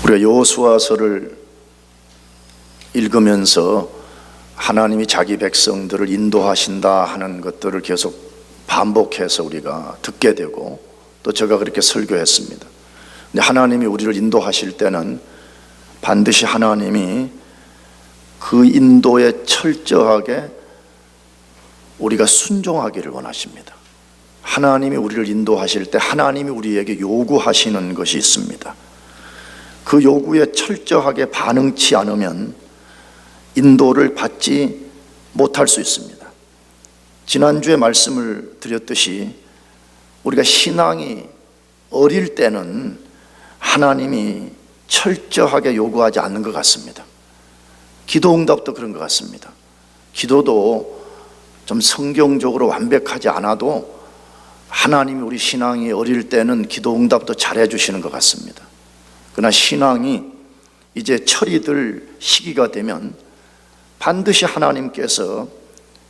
우리가 여호수아서를 읽으면서 하나님이 자기 백성들을 인도하신다 하는 것들을 계속 반복해서 우리가 듣게 되고, 또 제가 그렇게 설교했습니다. 근데 하나님이 우리를 인도하실 때는 반드시 하나님이 그 인도에 철저하게 우리가 순종하기를 원하십니다. 하나님이 우리를 인도하실 때 하나님이 우리에게 요구하시는 것이 있습니다. 그 요구에 철저하게 반응치 않으면 인도를 받지 못할 수 있습니다. 지난주에 말씀을 드렸듯이 우리가 신앙이 어릴 때는 하나님이 철저하게 요구하지 않는 것 같습니다. 기도응답도 그런 것 같습니다. 기도도 좀 성경적으로 완벽하지 않아도 하나님이 우리 신앙이 어릴 때는 기도응답도 잘해 주시는 것 같습니다. 그러나 신앙이 이제 철이 들 시기가 되면 반드시 하나님께서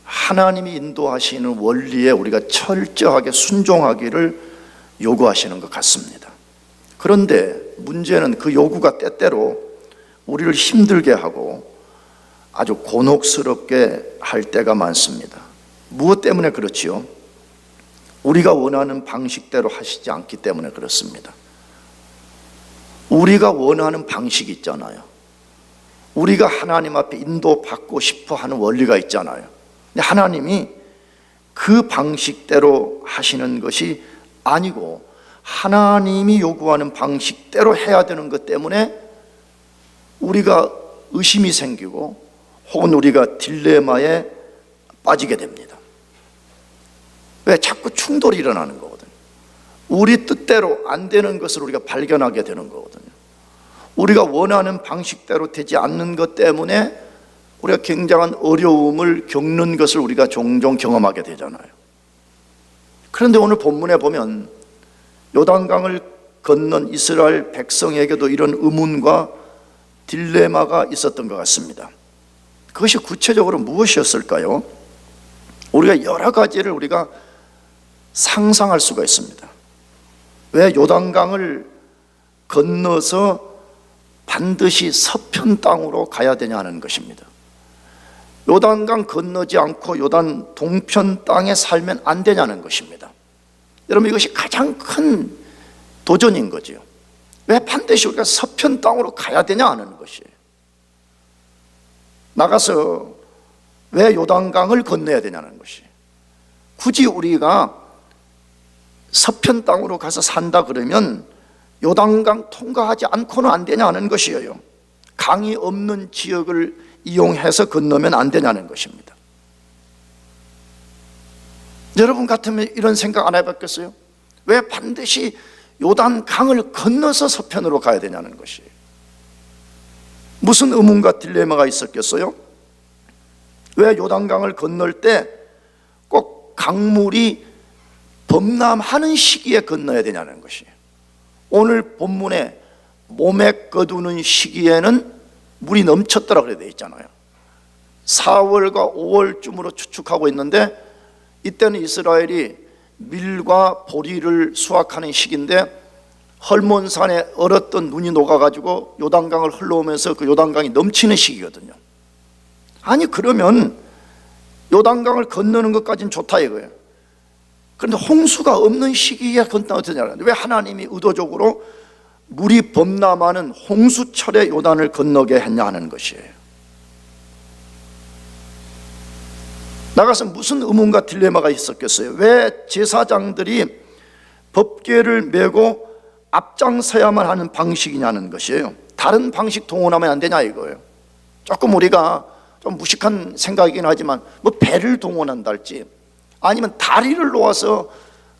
하나님이 인도하시는 원리에 우리가 철저하게 순종하기를 요구하시는 것 같습니다. 그런데 문제는 그 요구가 때때로 우리를 힘들게 하고 아주 곤혹스럽게 할 때가 많습니다. 무엇 때문에 그렇지요? 우리가 원하는 방식대로 하시지 않기 때문에 그렇습니다. 우리가 원하는 방식이 있잖아요. 우리가 하나님 앞에 인도받고 싶어 하는 원리가 있잖아요. 근데 하나님이 그 방식대로 하시는 것이 아니고 하나님이 요구하는 방식대로 해야 되는 것 때문에 우리가 의심이 생기고 혹은 우리가 딜레마에 빠지게 됩니다. 왜? 자꾸 충돌이 일어나는 거거든요. 우리 뜻대로 안 되는 것을 우리가 발견하게 되는 거거든요. 우리가 원하는 방식대로 되지 않는 것 때문에 우리가 굉장한 어려움을 겪는 것을 우리가 종종 경험하게 되잖아요. 그런데 오늘 본문에 보면 요단강을 건넌 이스라엘 백성에게도 이런 의문과 딜레마가 있었던 것 같습니다. 그것이 구체적으로 무엇이었을까요? 우리가 여러 가지를 우리가 상상할 수가 있습니다. 왜 요단강을 건너서 반드시 서편 땅으로 가야 되냐는 것입니다. 요단강 건너지 않고 요단 동편 땅에 살면 안 되냐는 것입니다. 여러분, 이것이 가장 큰 도전인 거죠. 왜 반드시 우리가 서편 땅으로 가야 되냐 하는 것이에요. 나가서 왜 요단강을 건너야 되냐는 것이에요. 굳이 우리가 서편 땅으로 가서 산다 그러면 요단강 통과하지 않고는 안 되냐는 것이에요. 강이 없는 지역을 이용해서 건너면 안 되냐는 것입니다. 여러분 같으면 이런 생각 안 해봤겠어요? 왜 반드시 요단강을 건너서 서편으로 가야 되냐는 것이에요. 무슨 의문과 딜레마가 있었겠어요? 왜 요단강을 건널 때 꼭 강물이 범람하는 시기에 건너야 되냐는 것이에요. 오늘 본문에 몸에 거두는 시기에는 물이 넘쳤더라 그래 되어 있잖아요. 4월과 5월쯤으로 추측하고 있는데 이때는 이스라엘이 밀과 보리를 수확하는 시기인데 헐몬산에 얼었던 눈이 녹아가지고 요단강을 흘러오면서 그 요단강이 넘치는 시기거든요. 아니 그러면 요단강을 건너는 것까지는 좋다 이거예요. 그런데 홍수가 없는 시기에 건너야 되냐는, 왜 하나님이 의도적으로 물이 범람하는 홍수철에 요단을 건너게 했냐 하는 것이에요. 나가서 무슨 의문과 딜레마가 있었겠어요? 왜 제사장들이 법궤를 메고 앞장서야만 하는 방식이냐는 것이에요. 다른 방식 동원하면 안 되냐 이거예요. 조금 우리가 좀 무식한 생각이긴 하지만 뭐 배를 동원한다 할지 아니면 다리를 놓아서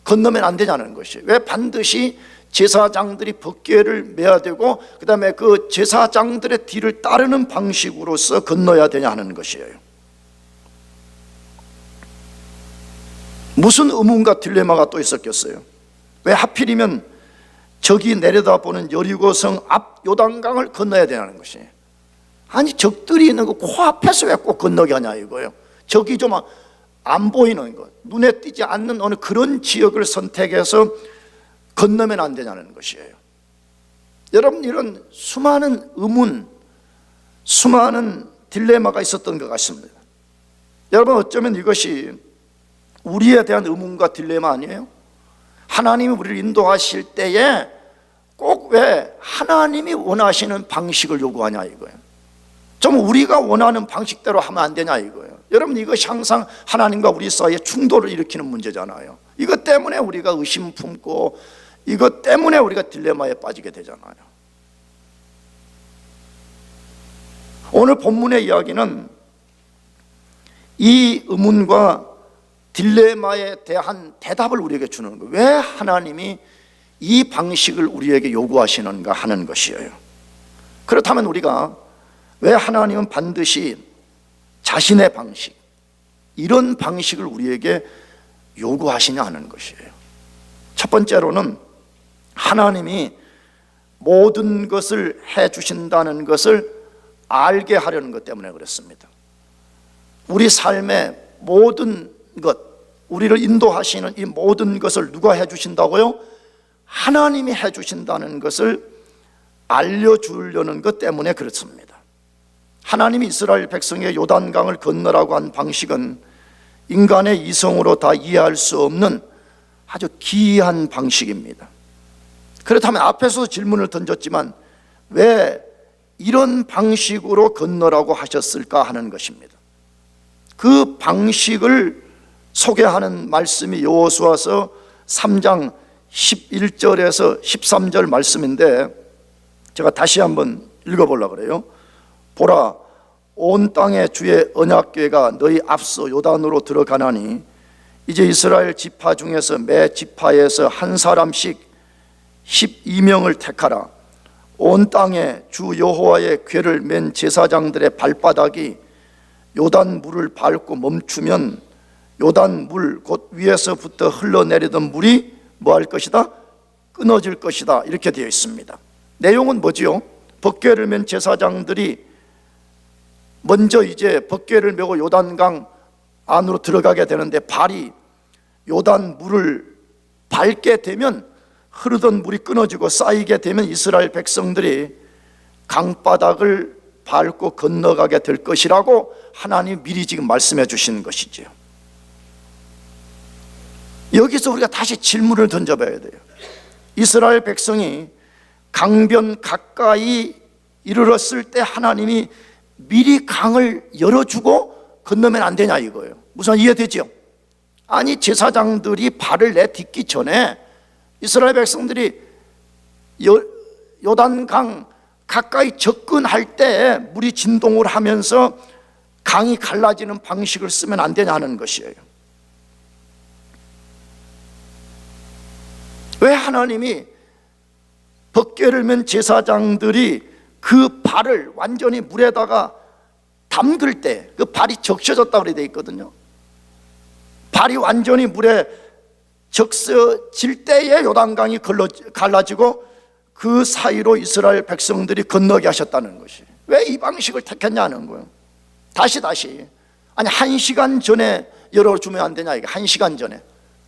건너면 안 되냐는 것이에요. 왜 반드시 제사장들이 법궤를 메야 되고 그 다음에 그 제사장들의 뒤를 따르는 방식으로서 건너야 되냐 하는 것이에요. 무슨 의문과 딜레마가 또 있었겠어요? 왜 하필이면 적이 내려다보는 여리고성 앞 요단강을 건너야 되냐는 것이에요. 아니 적들이 있는 거 코앞에서 왜 꼭 건너게 하냐 이거예요. 적이 좀 안 보이는 것, 눈에 띄지 않는 어느 그런 지역을 선택해서 건너면 안 되냐는 것이에요. 여러분, 이런 수많은 의문, 수많은 딜레마가 있었던 것 같습니다. 여러분, 어쩌면 이것이 우리에 대한 의문과 딜레마 아니에요? 하나님이 우리를 인도하실 때에 꼭 왜 하나님이 원하시는 방식을 요구하냐 이거예요. 좀 우리가 원하는 방식대로 하면 안 되냐 이거예요. 여러분, 이것이 항상 하나님과 우리 사이에 충돌을 일으키는 문제잖아요. 이것 때문에 우리가 의심 품고, 이것 때문에 우리가 딜레마에 빠지게 되잖아요. 오늘 본문의 이야기는 이 의문과 딜레마에 대한 대답을 우리에게 주는 거예요. 왜 하나님이 이 방식을 우리에게 요구하시는가 하는 것이에요. 그렇다면 우리가 왜 하나님은 반드시 자신의 방식, 이런 방식을 우리에게 요구하시냐 하는 것이에요. 첫 번째로는 하나님이 모든 것을 해주신다는 것을 알게 하려는 것 때문에 그렇습니다. 우리 삶의 모든 것, 우리를 인도하시는 이 모든 것을 누가 해주신다고요? 하나님이 해주신다는 것을 알려주려는 것 때문에 그렇습니다. 하나님이 이스라엘 백성의 요단강을 건너라고 한 방식은 인간의 이성으로 다 이해할 수 없는 아주 기이한 방식입니다. 그렇다면 앞에서 질문을 던졌지만 왜 이런 방식으로 건너라고 하셨을까 하는 것입니다. 그 방식을 소개하는 말씀이 여호수아서 3장 11절에서 13절 말씀인데, 제가 다시 한번 읽어보려고 그래요. 보라, 온 땅의 주의 언약궤가 너희 앞서 요단으로 들어가나니 이제 이스라엘 지파 중에서 매 지파에서 한 사람씩 12명을 택하라. 온 땅에 주 여호와의 궤를 맨 제사장들의 발바닥이 요단 물을 밟고 멈추면 요단 물 곧 위에서부터 흘러내리던 물이 뭐 할 것이다? 끊어질 것이다. 이렇게 되어 있습니다. 내용은 뭐지요? 법궤를 맨 제사장들이 먼저 이제 법궤를 메고 요단강 안으로 들어가게 되는데, 발이 요단 물을 밟게 되면 흐르던 물이 끊어지고 쌓이게 되면 이스라엘 백성들이 강바닥을 밟고 건너가게 될 것이라고 하나님이 미리 지금 말씀해 주시는 것이죠. 여기서 우리가 다시 질문을 던져봐야 돼요. 이스라엘 백성이 강변 가까이 이르렀을 때 하나님이 미리 강을 열어주고 건너면 안 되냐 이거예요. 무슨 이해되죠? 아니, 제사장들이 발을 내딛기 전에 이스라엘 백성들이 요단강 가까이 접근할 때 물이 진동을 하면서 강이 갈라지는 방식을 쓰면 안 되냐는 것이에요. 왜 하나님이 법궤를 맨 제사장들이 그 발을 완전히 물에다가 담글 때, 그 발이 적셔졌다고 그래 돼 있거든요. 발이 완전히 물에 적셔질 때에 요단강이 갈라지고 그 사이로 이스라엘 백성들이 건너게 하셨다는 것이, 왜 이 방식을 택했냐는 거예요. 다시 아니, 1시간 전에 열어주면 안 되냐 이게. 1시간 전에,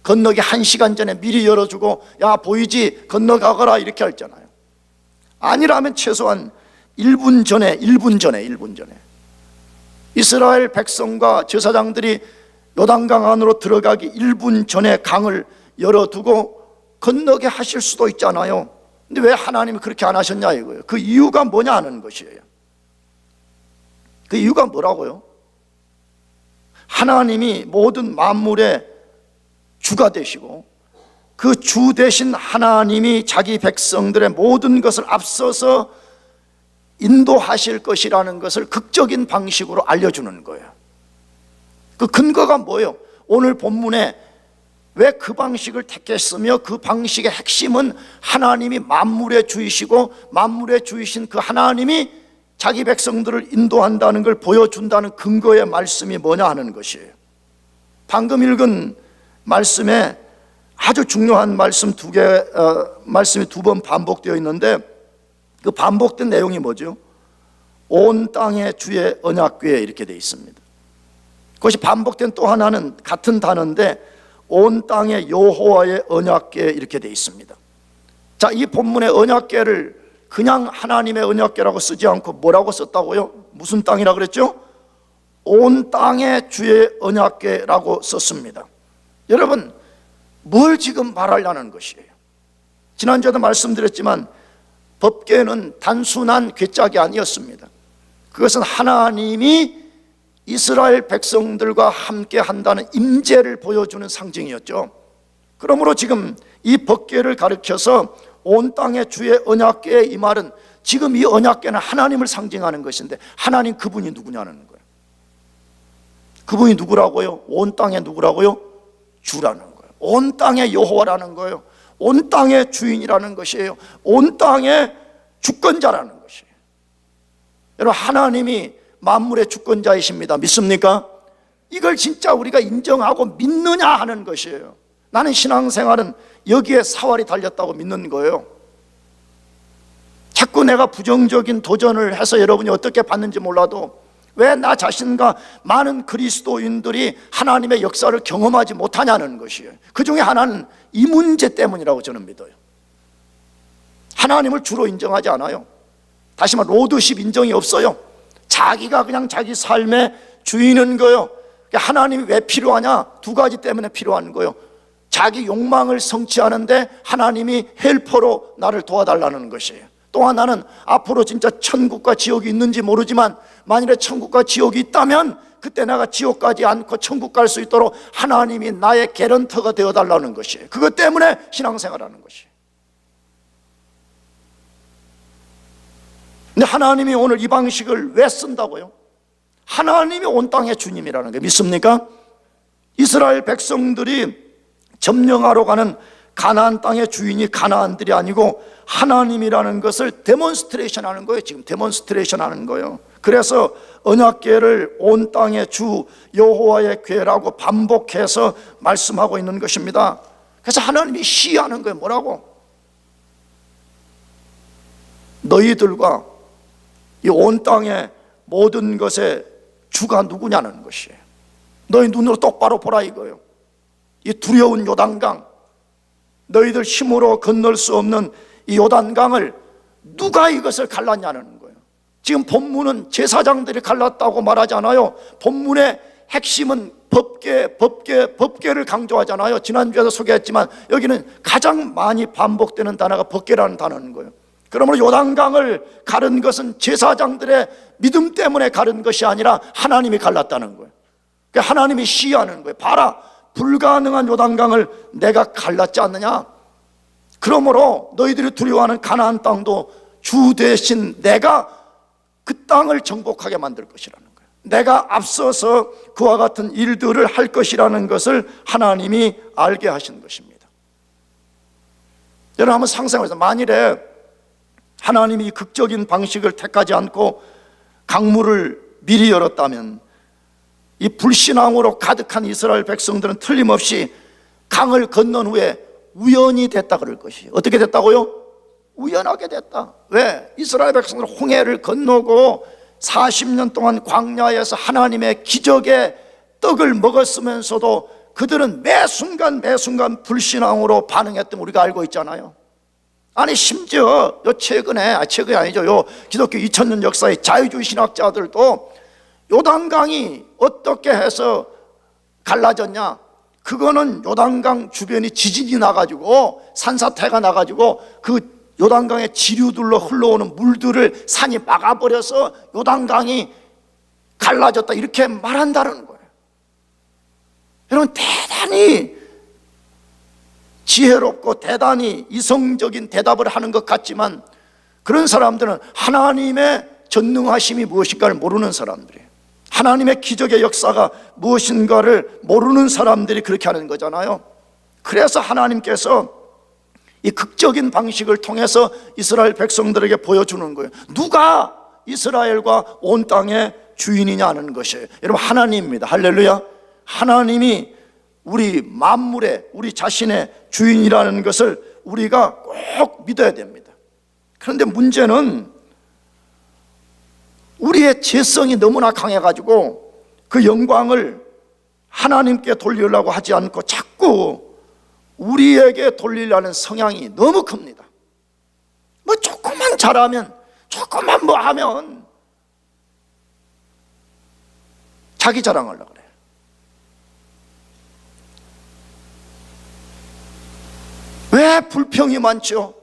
건너기 1시간 전에 미리 열어주고 야 보이지 건너가거라 이렇게 했잖아요. 아니라면 최소한 1분 전에 이스라엘 백성과 제사장들이 요단강 안으로 들어가기 1분 전에 강을 열어두고 건너게 하실 수도 있잖아요. 근데 왜 하나님이 그렇게 안 하셨냐 이거예요. 그 이유가 뭐냐 하는 것이에요. 그 이유가 뭐라고요? 하나님이 모든 만물의 주가 되시고 그 주 되신 하나님이 자기 백성들의 모든 것을 앞서서 인도하실 것이라는 것을 극적인 방식으로 알려주는 거예요. 그 근거가 뭐예요? 오늘 본문에 왜 그 방식을 택했으며 그 방식의 핵심은 하나님이 만물의 주이시고 만물의 주이신 그 하나님이 자기 백성들을 인도한다는 걸 보여준다는 근거의 말씀이 뭐냐 하는 것이에요. 방금 읽은 말씀에 아주 중요한 말씀이 2번 반복되어 있는데, 그 반복된 내용이 뭐죠? 온 땅의 주의 언약궤에 이렇게 되어 있습니다. 그것이 반복된 또 하나는 같은 단어인데 온 땅의 여호와의 언약궤 이렇게 되어 있습니다. 자, 이 본문의 언약궤를 그냥 하나님의 언약궤라고 쓰지 않고 뭐라고 썼다고요? 무슨 땅이라 그랬죠? 온 땅의 주의 언약궤라고 썼습니다. 여러분, 뭘 지금 말하려는 것이에요? 지난주에도 말씀드렸지만 법궤는 단순한 궤짝이 아니었습니다. 그것은 하나님이 이스라엘 백성들과 함께 한다는 임재를 보여주는 상징이었죠. 그러므로 지금 이 법궤를 가리켜서 온 땅의 주의 언약궤, 이 말은 지금 이 언약궤는 하나님을 상징하는 것인데 하나님 그분이 누구냐는 거예요. 그분이 누구라고요? 온 땅의 누구라고요? 주라는 거예요. 온 땅의 여호와라는 거예요. 온 땅의 주인이라는 것이에요. 온 땅의 주권자라는 것이에요. 여러분, 하나님이 만물의 주권자이십니다. 믿습니까? 이걸 진짜 우리가 인정하고 믿느냐 하는 것이에요. 나는 신앙생활은 여기에 사활이 달렸다고 믿는 거예요. 자꾸 내가 부정적인 도전을 해서 여러분이 어떻게 받는지 몰라도 왜 나 자신과 많은 그리스도인들이 하나님의 역사를 경험하지 못하냐는 것이에요. 그 중에 하나는 이 문제 때문이라고 저는 믿어요. 하나님을 주로 인정하지 않아요. 다시 말해 로드십 인정이 없어요. 자기가 그냥 자기 삶의 주인인 거예요. 하나님이 왜 필요하냐? 두 가지 때문에 필요한 거예요. 자기 욕망을 성취하는데 하나님이 헬퍼로 나를 도와달라는 것이에요. 또 하나는 앞으로 진짜 천국과 지옥이 있는지 모르지만 만일에 천국과 지옥이 있다면 그때 내가 지옥 가지 않고 천국 갈 수 있도록 하나님이 나의 개런터가 되어달라는 것이에요. 그것 때문에 신앙생활하는 것이에요. 근데 하나님이 오늘 이 방식을 왜 쓴다고요? 하나님이 온 땅의 주님이라는 게 믿습니까? 이스라엘 백성들이 점령하러 가는 가나안 땅의 주인이 가나안들이 아니고 하나님이라는 것을 데몬스트레이션 하는 거예요. 지금 데몬스트레이션 하는 거예요. 그래서 언약궤를 온 땅의 주 여호와의 궤라고 반복해서 말씀하고 있는 것입니다. 그래서 하나님이 시하는 거예요. 뭐라고? 너희들과 이 온 땅의 모든 것의 주가 누구냐는 것이에요. 너희 눈으로 똑바로 보라 이거예요. 이 두려운 요단강, 너희들 힘으로 건널 수 없는 이 요단강을 누가 이것을 갈랐냐는 거예요. 지금 본문은 제사장들이 갈랐다고 말하잖아요. 본문의 핵심은 법궤를 강조하잖아요. 지난주에도 소개했지만 여기는 가장 많이 반복되는 단어가 법궤라는 단어인 거예요. 그러므로 요단강을 가른 것은 제사장들의 믿음 때문에 가른 것이 아니라 하나님이 갈랐다는 거예요. 그러니까 하나님이 시하는 거예요. 봐라, 불가능한 요단강을 내가 갈랐지 않느냐? 그러므로 너희들이 두려워하는 가나안 땅도 주 대신 내가 그 땅을 정복하게 만들 것이라는 거예요. 내가 앞서서 그와 같은 일들을 할 것이라는 것을 하나님이 알게 하신 것입니다. 여러분 한번 상상해보세요. 만일에 하나님이 이 극적인 방식을 택하지 않고 강물을 미리 열었다면 이 불신앙으로 가득한 이스라엘 백성들은 틀림없이 강을 건넌 후에 우연히 됐다 그럴 것이에요. 어떻게 됐다고요? 우연하게 됐다. 왜? 이스라엘 백성들은 홍해를 건너고 40년 동안 광야에서 하나님의 기적의 떡을 먹었으면서도 그들은 매 순간 불신앙으로 반응했던 우리가 알고 있잖아요. 아니 심지어 최근이 아니죠. 요 기독교 2000년 역사의 자유주의 신학자들도 요단강이 어떻게 해서 갈라졌냐? 그거는 요단강 주변이 지진이 나가지고 산사태가 나가지고 그 요단강의 지류들로 흘러오는 물들을 산이 막아버려서 요단강이 갈라졌다 이렇게 말한다는 거예요. 여러분 대단히 지혜롭고 대단히 이성적인 대답을 하는 것 같지만 그런 사람들은 하나님의 전능하심이 무엇인가를 모르는 사람들이에요. 하나님의 기적의 역사가 무엇인가를 모르는 사람들이 그렇게 하는 거잖아요. 그래서 하나님께서 이 극적인 방식을 통해서 이스라엘 백성들에게 보여주는 거예요. 누가 이스라엘과 온 땅의 주인이냐 하는 것이에요. 여러분 하나님입니다. 할렐루야. 하나님이 우리 만물의 우리 자신의 주인이라는 것을 우리가 꼭 믿어야 됩니다. 그런데 문제는 우리의 죄성이 너무나 강해가지고 그 영광을 하나님께 돌리려고 하지 않고 자꾸 우리에게 돌리려는 성향이 너무 큽니다. 뭐 조그만 잘하면, 조금만 뭐 하면 자기 자랑하려고 그래요. 왜 불평이 많죠?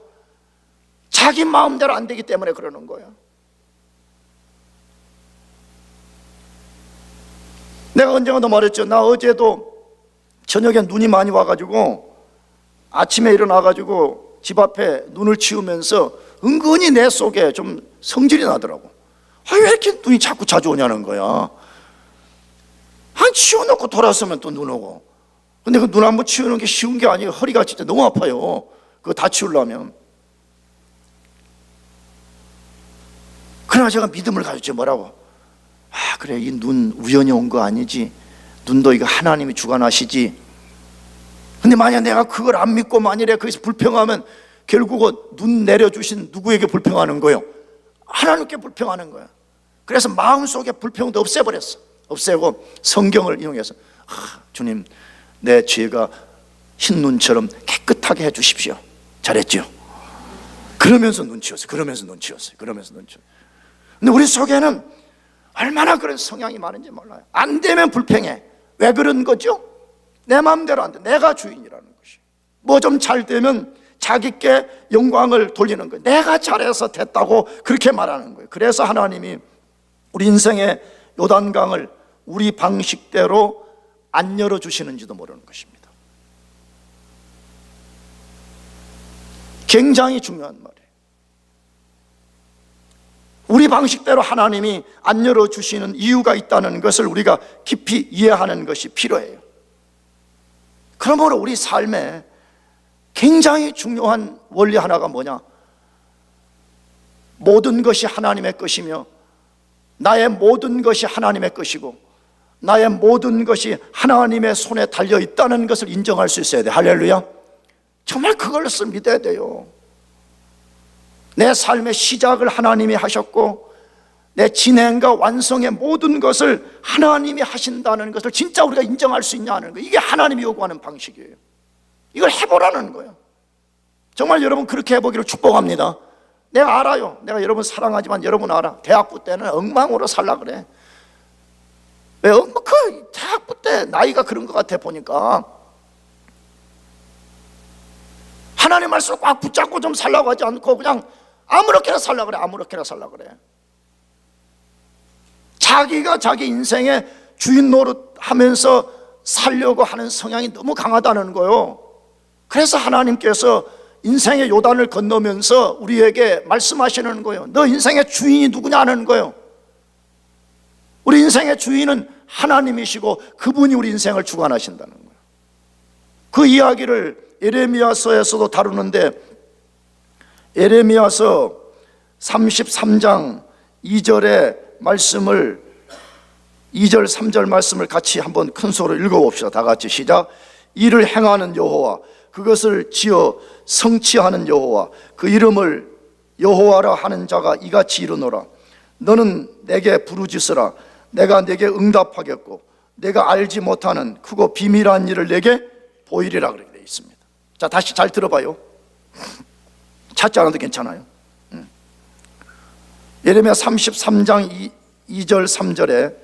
자기 마음대로 안 되기 때문에 그러는 거예요. 내가 언젠가도 말했죠. 나 어제도 저녁에 눈이 많이 와가지고 아침에 일어나가지고 집 앞에 눈을 치우면서 은근히 내 속에 좀 성질이 나더라고. 왜 이렇게 눈이 자꾸 자주 오냐는 거야. 한 치워놓고 돌아서면 또 눈 오고. 근데 그 눈 한번 치우는 게 쉬운 게 아니에요. 허리가 진짜 너무 아파요. 그거 다 치우려면. 그러나 제가 믿음을 가졌죠. 뭐라고? 그래, 이 눈 우연히 온 거 아니지. 눈도 이거 하나님이 주관하시지. 근데 만약 내가 그걸 안 믿고 만일에 거기서 불평하면 결국은 눈 내려주신 누구에게 불평하는 거예요? 하나님께 불평하는 거야. 그래서 마음속에 불평도 없애버렸어. 없애고 성경을 이용해서 주님, 내 죄가 흰 눈처럼 깨끗하게 해주십시오. 잘했죠? 그러면서 눈 치웠어요. 근데 우리 속에는 얼마나 그런 성향이 많은지 몰라요. 안 되면 불평해. 왜 그런 거죠? 내 마음대로 안 돼. 내가 주인이라는 것이. 뭐 좀 잘 되면 자기께 영광을 돌리는 거예요. 내가 잘해서 됐다고 그렇게 말하는 거예요. 그래서 하나님이 우리 인생의 요단강을 우리 방식대로 안 열어주시는지도 모르는 것입니다. 굉장히 중요한 말이에요. 우리 방식대로 하나님이 안 열어주시는 이유가 있다는 것을 우리가 깊이 이해하는 것이 필요해요. 그러므로 우리 삶에 굉장히 중요한 원리 하나가 뭐냐? 모든 것이 하나님의 것이며 나의 모든 것이 하나님의 것이고 나의 모든 것이 하나님의 손에 달려 있다는 것을 인정할 수 있어야 돼. 할렐루야. 정말 그걸로 믿어야 돼요. 내 삶의 시작을 하나님이 하셨고 내 진행과 완성의 모든 것을 하나님이 하신다는 것을 진짜 우리가 인정할 수 있냐는 거예요. 이게 하나님이 요구하는 방식이에요. 이걸 해보라는 거예요. 정말 여러분 그렇게 해보기를 축복합니다. 내가 알아요. 내가 여러분 사랑하지만 여러분 알아. 대학부 때는 엉망으로 살라 그래. 왜? 그 대학부 때 나이가 그런 것 같아 보니까. 하나님 말씀을 꽉 붙잡고 좀 살라고 하지 않고 그냥 아무렇게나 살라 그래. 자기가 자기 인생의 주인 노릇하면서 살려고 하는 성향이 너무 강하다는 거예요. 그래서 하나님께서 인생의 요단을 건너면서 우리에게 말씀하시는 거예요. 너 인생의 주인이 누구냐는 거예요. 우리 인생의 주인은 하나님이시고 그분이 우리 인생을 주관하신다는 거예요. 그 이야기를 예레미야서에서도 다루는데 예레미야서 33장 2절의 말씀을 2절 3절 말씀을 같이 한번 큰 소리로 읽어봅시다. 다 같이 시작. 이를 행하는 여호와, 그것을 지어 성취하는 여호와, 그 이름을 여호와라 하는 자가 이같이 이르노라. 너는 내게 부르짖으라. 내가 내게 응답하겠고 내가 알지 못하는 크고 비밀한 일을 내게 보이리라. 그렇게 되어 있습니다. 자, 다시 잘 들어봐요. 찾지 않아도 괜찮아요. 예레미야 33장 2절 3절에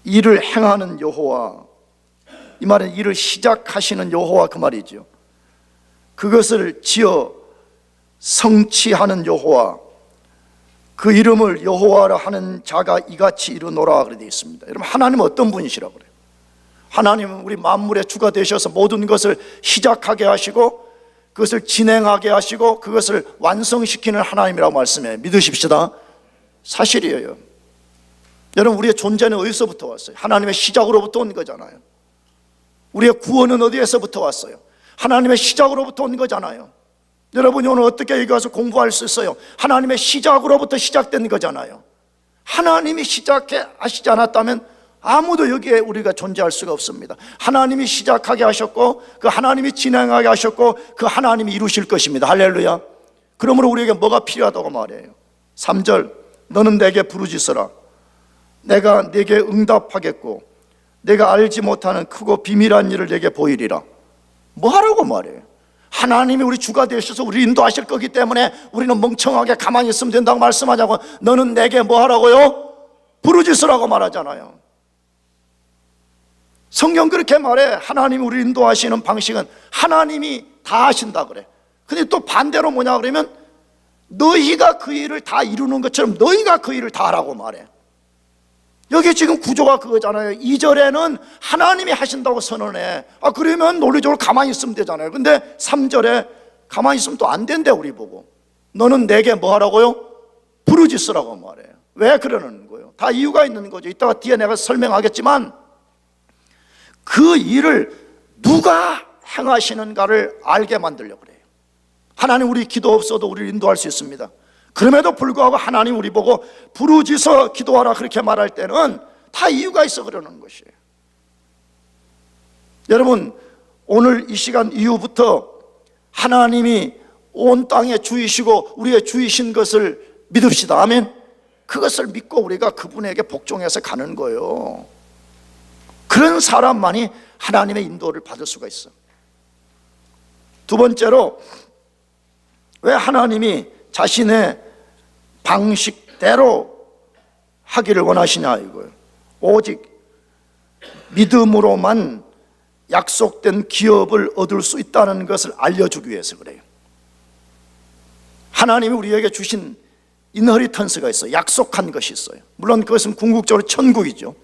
일을 행하는 여호와, 이 말은 일을 시작하시는 여호와 그 말이죠. 그것을 지어 성취하는 여호와, 그 이름을 여호와라 하는 자가 이같이 이르노라. 그렇게 되어 있습니다. 여러분, 하나님은 어떤 분이시라고 그래요? 하나님은 우리 만물의 주가 되셔서 모든 것을 시작하게 하시고 그것을 진행하게 하시고 그것을 완성시키는 하나님이라고 말씀해. 믿으십시다. 사실이에요. 여러분, 우리의 존재는 어디서부터 왔어요? 하나님의 시작으로부터 온 거잖아요. 우리의 구원은 어디에서부터 왔어요? 하나님의 시작으로부터 온 거잖아요. 여러분이 오늘 어떻게 여기 와서 공부할 수 있어요? 하나님의 시작으로부터 시작된 거잖아요. 하나님이 시작해 하시지 않았다면 아무도 여기에 우리가 존재할 수가 없습니다. 하나님이 시작하게 하셨고 그 하나님이 진행하게 하셨고 그 하나님이 이루실 것입니다. 할렐루야. 그러므로 우리에게 뭐가 필요하다고 말해요? 3절, 너는 내게 부르짖으라. 내가 내게 응답하겠고 내가 알지 못하는 크고 비밀한 일을 내게 보이리라. 뭐 하라고 말해요? 하나님이 우리 주가 되셔서 우리 인도하실 거기 때문에 우리는 멍청하게 가만히 있으면 된다고 말씀하자고, 너는 내게 뭐 하라고요? 부르짖으라고 말하잖아요. 성경 그렇게 말해. 하나님이 우리 인도하시는 방식은 하나님이 다 하신다 그래. 근데 또 반대로 뭐냐 그러면 너희가 그 일을 다 이루는 것처럼 너희가 그 일을 다 하라고 말해. 여기 지금 구조가 그거잖아요. 2절에는 하나님이 하신다고 선언해. 그러면 논리적으로 가만히 있으면 되잖아요. 근데 3절에 가만히 있으면 또 안 된대. 우리 보고 너는 내게 뭐 하라고요? 부르짖으라고 말해. 왜 그러는 거예요? 다 이유가 있는 거죠. 이따가 뒤에 내가 설명하겠지만 그 일을 누가 행하시는가를 알게 만들려고 그래요. 하나님 우리 기도 없어도 우리를 인도할 수 있습니다. 그럼에도 불구하고 하나님 우리 보고 부르짖어 기도하라 그렇게 말할 때는 다 이유가 있어 그러는 것이에요. 여러분, 오늘 이 시간 이후부터 하나님이 온 땅의 주이시고 우리의 주이신 것을 믿읍시다. 아멘. 그것을 믿고 우리가 그분에게 복종해서 가는 거예요. 그런 사람만이 하나님의 인도를 받을 수가 있어. 두 번째로, 왜 하나님이 자신의 방식대로 하기를 원하시냐 이거예요. 오직 믿음으로만 약속된 기업을 얻을 수 있다는 것을 알려주기 위해서 그래요. 하나님이 우리에게 주신 인헤리턴스가 있어요. 약속한 것이 있어요. 물론 그것은 궁극적으로 천국이죠.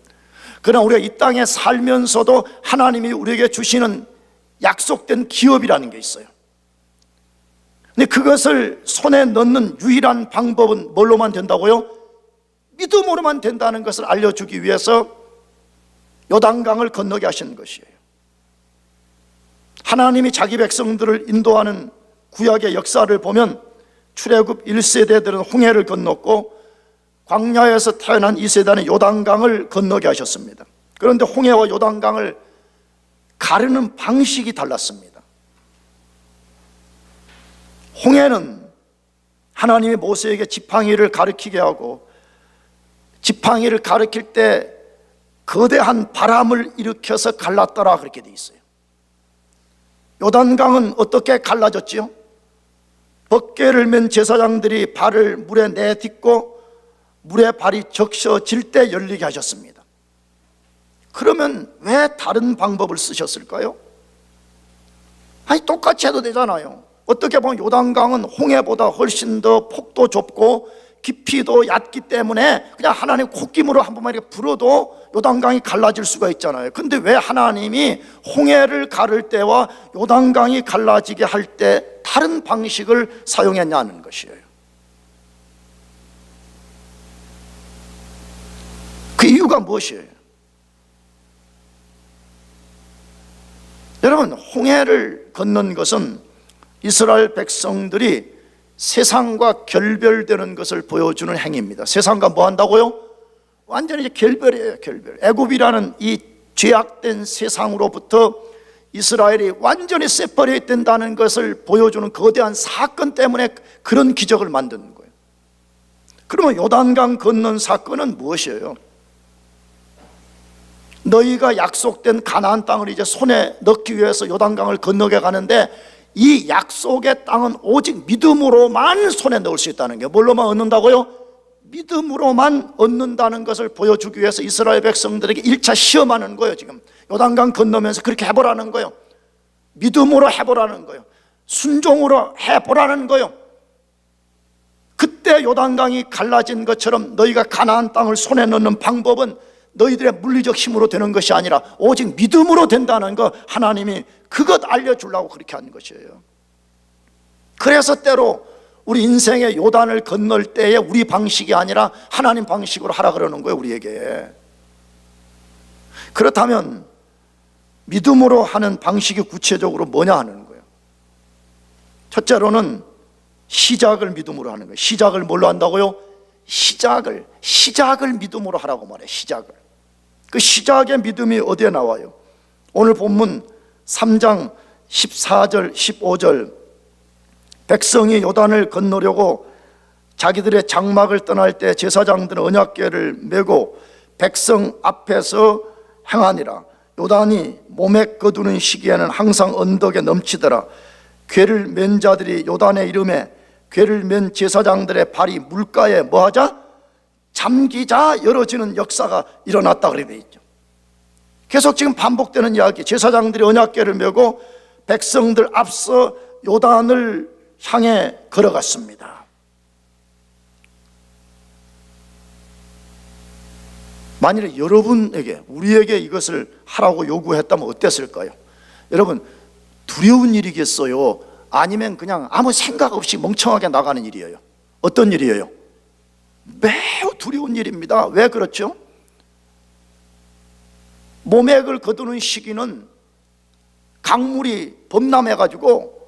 그러나 우리가 이 땅에 살면서도 하나님이 우리에게 주시는 약속된 기업이라는 게 있어요. 근데 그것을 손에 넣는 유일한 방법은 뭘로만 된다고요? 믿음으로만 된다는 것을 알려주기 위해서 요단강을 건너게 하신 것이에요. 하나님이 자기 백성들을 인도하는 구약의 역사를 보면 출애굽 1세대들은 홍해를 건넜고 광야에서 태어난 2세대는 요단강을 건너게 하셨습니다. 그런데 홍해와 요단강을 가르는 방식이 달랐습니다. 홍해는 하나님이 모세에게 지팡이를 가르치게 하고 지팡이를 가르칠 때 거대한 바람을 일으켜서 갈랐더라 그렇게 돼 있어요. 요단강은 어떻게 갈라졌지요? 벗개를 맨 제사장들이 발을 물에 내딛고 물에 발이 적셔질 때 열리게 하셨습니다. 그러면 왜 다른 방법을 쓰셨을까요? 아니 똑같이 해도 되잖아요. 어떻게 보면 요단강은 홍해보다 훨씬 더 폭도 좁고 깊이도 얕기 때문에 그냥 하나님 콧김으로 한 번만 이렇게 불어도 요단강이 갈라질 수가 있잖아요. 근데 왜 하나님이 홍해를 가를 때와 요단강이 갈라지게 할 때 다른 방식을 사용했냐는 것이에요. 그 이유가 무엇이에요? 여러분, 홍해를 건넌 것은 이스라엘 백성들이 세상과 결별되는 것을 보여주는 행위입니다. 세상과 뭐 한다고요? 완전히 이제 결별이에요, 결별. 애굽이라는 이 죄악된 세상으로부터 이스라엘이 완전히 세퍼레이트 된다는 것을 보여주는 거대한 사건 때문에 그런 기적을 만드는 거예요. 그러면 요단강 건넌 사건은 무엇이에요? 너희가 약속된 가나안 땅을 이제 손에 넣기 위해서 요단강을 건너게 가는데 이 약속의 땅은 오직 믿음으로만 손에 넣을 수 있다는 게, 뭘로만 얻는다고요? 믿음으로만 얻는다는 것을 보여주기 위해서 이스라엘 백성들에게 1차 시험하는 거예요. 지금 요단강 건너면서 그렇게 해보라는 거예요. 믿음으로 해보라는 거예요. 순종으로 해보라는 거예요. 그때 요단강이 갈라진 것처럼 너희가 가나안 땅을 손에 넣는 방법은 너희들의 물리적 힘으로 되는 것이 아니라 오직 믿음으로 된다는 거, 하나님이 그것 알려주려고 그렇게 한 것이에요. 그래서 때로 우리 인생의 요단을 건널 때에 우리 방식이 아니라 하나님 방식으로 하라 그러는 거예요, 우리에게. 그렇다면 믿음으로 하는 방식이 구체적으로 뭐냐 하는 거예요. 첫째로는 시작을 믿음으로 하는 거예요. 시작을 뭘로 한다고요? 시작을 믿음으로 하라고 말해요. 시작을. 그 시작의 믿음이 어디에 나와요? 오늘 본문 3장 14절 15절, 백성이 요단을 건너려고 자기들의 장막을 떠날 때 제사장들은 언약궤를 메고 백성 앞에서 행하니라. 요단이 몸에 거두는 시기에는 항상 언덕에 넘치더라. 궤를 맨 자들이 요단에 이름에 궤를 맨 제사장들의 발이 물가에 뭐하자? 잠기자 열어지는 역사가 일어났다 그래 돼 있죠. 계속 지금 반복되는 이야기. 제사장들이 언약궤를 메고 백성들 앞서 요단을 향해 걸어갔습니다. 만일에 여러분에게, 우리에게 이것을 하라고 요구했다면 어땠을까요? 여러분, 두려운 일이겠어요? 아니면 그냥 아무 생각 없이 멍청하게 나가는 일이에요? 어떤 일이에요? 매우 두려운 일입니다. 왜 그렇죠? 모맥을 거두는 시기는 강물이 범람해가지고